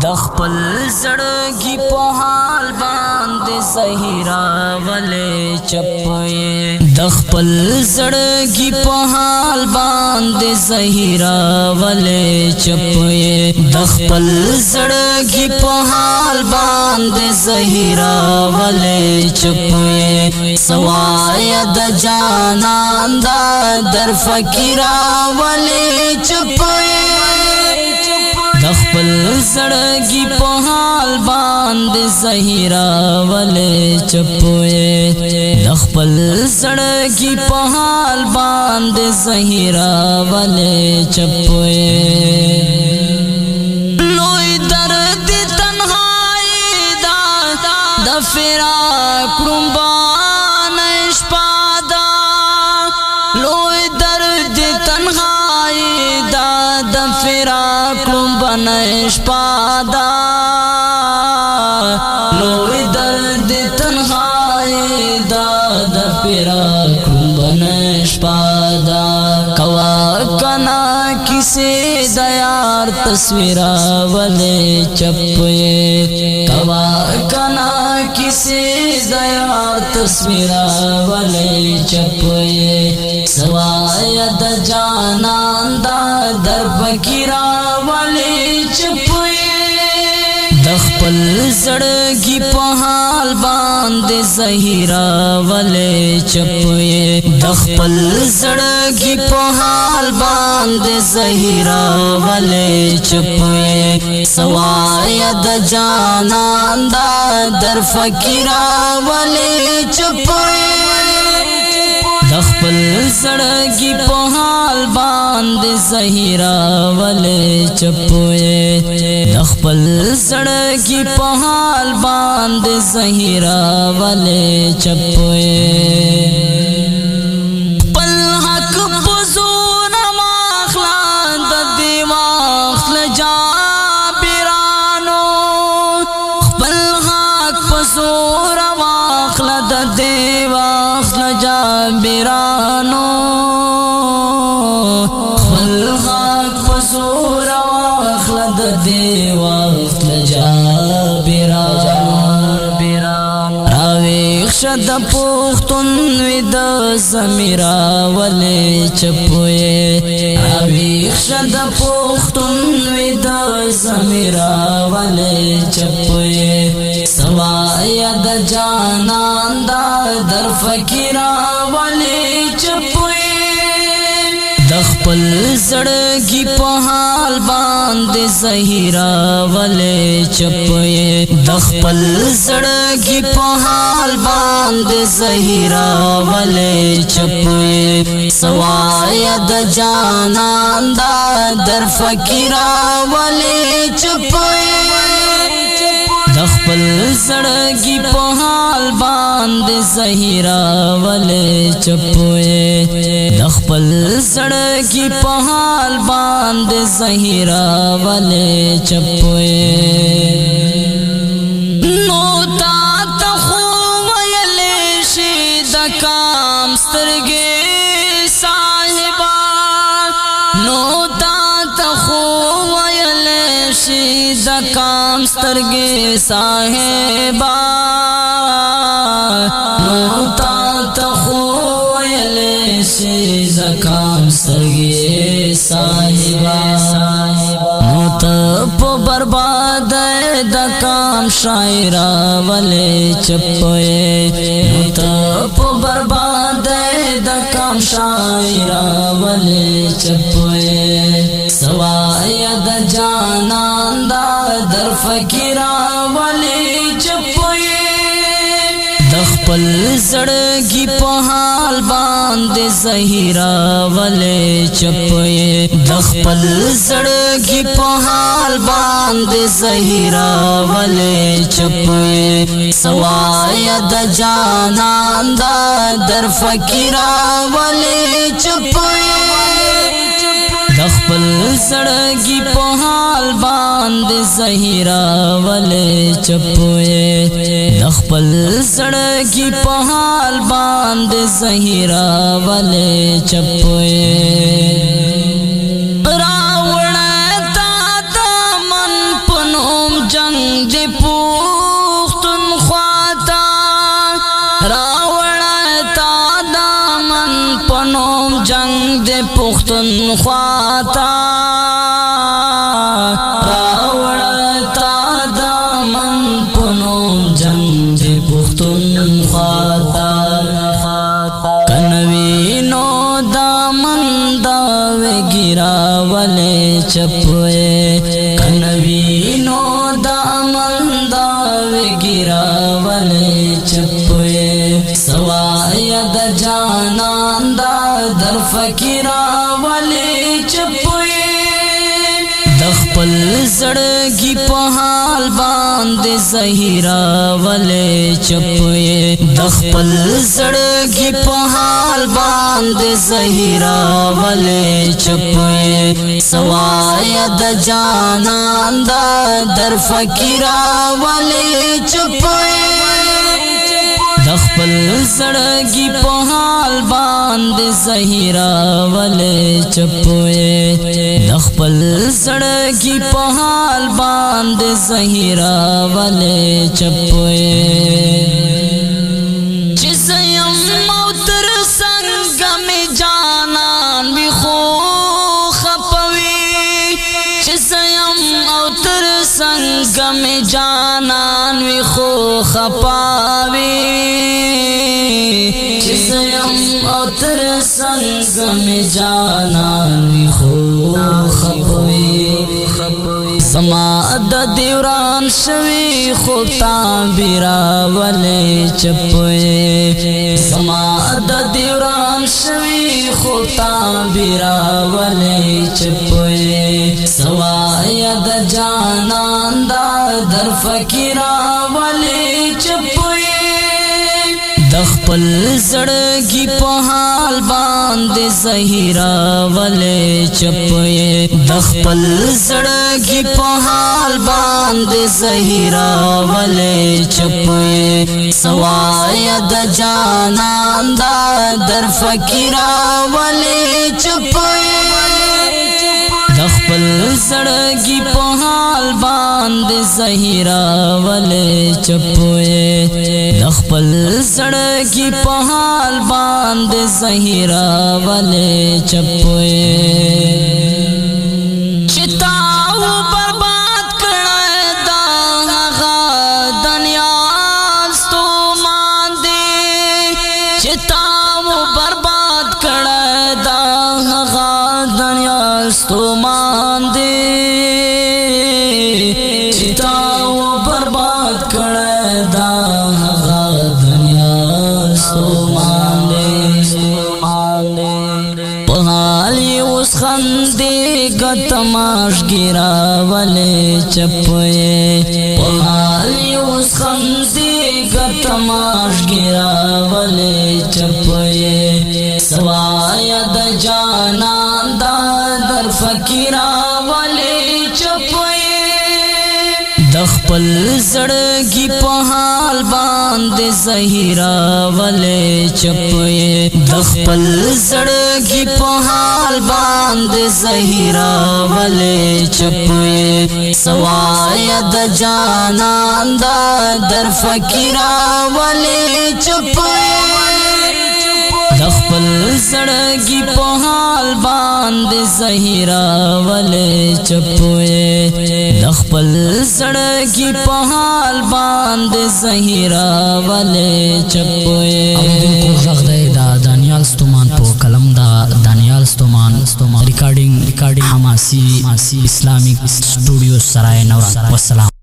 दखपल जड़गी पहाल बांध ज़हीरा वाले चप्पे दखपल जड़गी पहाल बांध ज़हीरा वाले चप्पे दखपल जड़गी पहाल बांध ज़हीरा वाले चप्पे सवायद जानांदा दर फकीरा वाले चप्पे दखपल सड़गी पहाल बांध ज़हीरा वाले चप्पे दखपल सड़गी पहाल बांध ज़हीरा वाले चप्पे लोई दर्द तन्हाई दा दफिरा कुर्बान इश्पादा लोई दर्द तन्हाई दा दफिरा कुर्बान इश्पादा लोई दर्द तन्हाई दा दफिरा कुर्बान इश्पादा कवा कना किसे दयार तस्वीरा वाले चप्पे कवा कना किसे दयार तस्वीरा वाले चप्पे सवायद जानांदा दर फकीरा वाले चप्पे दखपल जड़गी पहाल बांध ज़हीरा वाले चप्पे दखपल जड़गी पहाल बांध ज़हीरा वाले चप्पे सवायद जानांदा दर फकीरा वाले चप्पे दखपल सड़गी पहाल बांध ज़हीरा वाले चप्पे दखपल सड़गी पहाल बांध ज़हीरा वाले चप्पे पल हक बज़ूर माखला दीवाखल जा बिरानो पल हक बज़ूर माखला दीवाखल जा बिरानो पल हक बज़ूर माखला दीवाखल जा बिरानो रावेख्शद पुख्तुन विद ज़मीरा वाले चप्पे रावेख्शद पुख्तुन विद ज़मीरा वाले चप्पे सवायद जानांदा दर फकीरा वाले चप्पे दखपल जड़गी पहाल बांध ज़हीरा वाले चप्पे दखपल जड़गी पहाल बांध ज़हीरा वाले चप्पे सवायद जानांदा दर फकीरा वाले चप्पे दखपल सड़गी पहाल बांध ज़हीरा वाले चप्पे दखपल सड़गी पहाल बांध ज़हीरा वाले चप्पे नोता तखो वयले शीद काम स्तरगे साहिबा नोता तखो वयले शीद काम स्तरगे साहिबा नोता तखो वयले शीद काम स्तरगे साहिबा नोता पो बर्बाद द काम शायरा वाले चप्पे नोता पो बर्बाद द काम शायरा वाले चप्पे सवायद जानांदा दर फकीरा वाले चप्पे दखपल जड़गी पहाल बांध ज़हीरा वाले चप्पे दखपल जड़गी पहाल बांध ज़हीरा वाले चप्पे सवायद जानांदा दर फकीरा वाले चप्पे दखपल सड़गी पहाल बांध ज़हीरा वाले चप्पे दखपल सड़गी पहाल बांध ज़हीरा वाले चप्पे रावण ता मन पनोम پختون خواتا راوڑتا دامن پنوم جنگ دی پختون خواتا کنوینو دامن داوے گراولے چپوئے کنوینو دامن داوے گراولے چپوئے سوایا دا جانان دا در فکراولے چپوئے دخپل زڑگی پہال باند زہراولے چپوئے دخپل زڑگی پہال باند زہراولے چپوئے سوایا دا جانان دا در فکراولے چپوئے دخپل زڑگی پہال باند زہراولے چپوئے دخپل زڑگی پہال باند زہراولے چپوئے چزیم موتر سنگم جانان بھی خو خپوی چزیم موتر سنگم جانان بھی خو خپاوی چزیم اوتر سنگم جانان وی خو خپوی زما د دیوران شوی خو تعبیراولے چپوئے زما د دیوران شوی خو تعبیراولے چپوئے سوایا د جانان دا در فکراولے چپوئے دخپل زڑگی پہال باند زہراولے چپوئے دخپل زڑگی پہال باند زہراولے چپوئے سوایا دا جانان دا در فکراولے چپوئے دخپل زڑگی پہال باند زہراولے چپوئے دخپل زڑگی پہال باند زہراولے چپوئے چتاو برباد کڑے دا غا دنیا ستو ماندے چتاو برباد کڑے دا غا دنیا ستو ماندے چتاو برباد کڑے دا غا دنیا ستو ماندے پہالی اس خندے گا تماش گراولے چپوئے پہالی اس خندے گا تماش گراولے چپوئے سوایا دا جانان دا در فکراولے چپوئے دخپل زڑگی پہال باند زہراولے چپوئے دخپل زڑگی پہال باند زہراولے چپوئے سوایا دا جانان دا در فکراولے چپوئے دخپل زڑگی پہال باند زہراولے چپوئے دخپل زڑگی پہال باند زہراولے چپوئے دانیال ستومان پو کلم دا دانیال ستومان ریکارڈنگ حماسی اسلامک اسٹوڈیو سرائے نوران والسلام